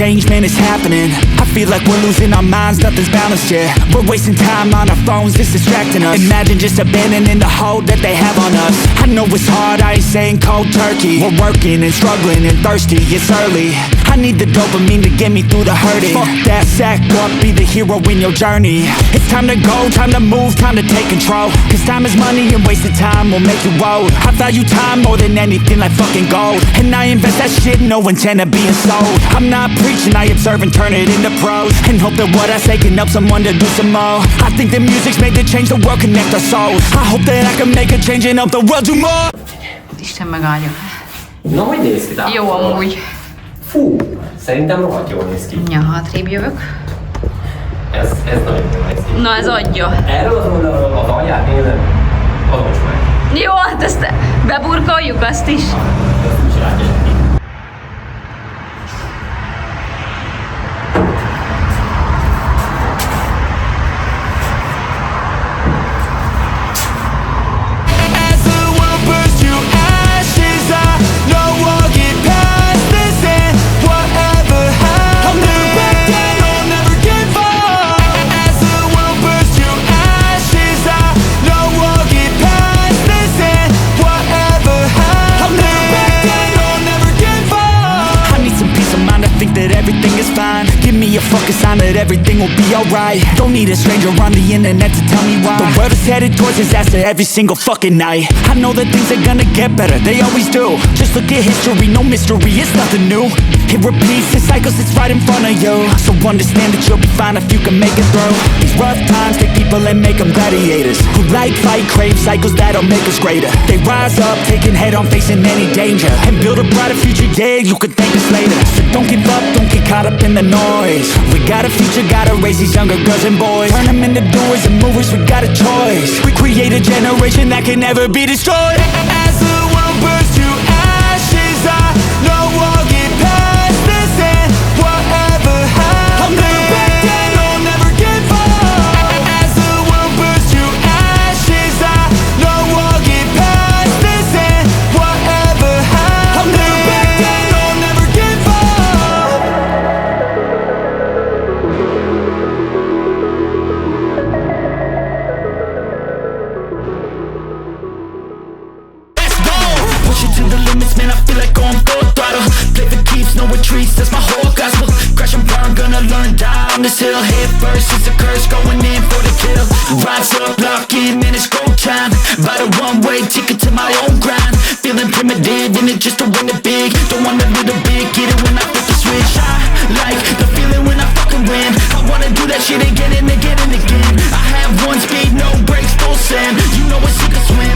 change, man, it's happening. I feel like we're losing our minds, nothing's balanced, yeah. We're wasting time on our phones, it's distracting us. Imagine just abandoning the hold that they have on us. I know it's hard, I ain't saying cold turkey. We're working and struggling and thirsty, it's early. I need the dopamine to get me through the hurting. Fuck that, sack up, be the hero in your journey. It's time to go, time to move, time to take control. Cause time is money and wasted time will make you old. I value time more than anything like fucking gold. And I invest that shit, no intent of being sold. I'm not preaching, I observe and turn it into prose. And hope that what I say can help someone to do some more. I think that music's made to change the world, connect our souls. I hope that I can make a change and help the world do more. Isten megáldja. Na, hogy néz ki? Jó amúgy. Fú, szerintem rohadt jól néz ki. Ja, hátrébb jövök. Ez nagyon jól néz ki. Na, ez adja. Erről az oldalról az alját nézem, adott meg. Jó, hát ezt beburkoljuk azt is. Ezt úgy csinálja. A fucking sign that everything will be alright. Don't need a stranger on the internet to tell me why. The world is headed towards disaster every single fucking night. I know that things are gonna get better, they always do. Just look at history, no mystery, it's nothing new. It repeats in cycles, it's right in front of you. So understand that you'll be fine if you can make it through. These rough times take people and make them gladiators who like, fight, crave cycles that'll make us greater. They rise up, taking head on, facing any danger, and build a brighter future, yeah, you can thank us later. So don't give up, don't get caught up in the noise. We got a future, gotta raise these younger girls and boys. Turn them into doers and movers, we got a choice. We create a generation that can never be destroyed. As the world burns to ashes, I know I'll get past this and whatever happens, I'll never back down, I'll never give up. As the world burns to ashes, I know I'll get past this and whatever happens, I'll never back down, I'll never give up. That's my whole gospel. Crash and burn, gonna learn down this hill. Head first, it's a curse, going in for the kill. Rise up, lock in, man, it's go time. Buy the one-way ticket to my own grind. Feeling primitive, in it just to win it big. Don't want a little bit, get it when I flip the switch. I like the feeling when I fucking win. I wanna do that shit again and again and again. I have one speed, no brakes, full send. You know it's sick to swim.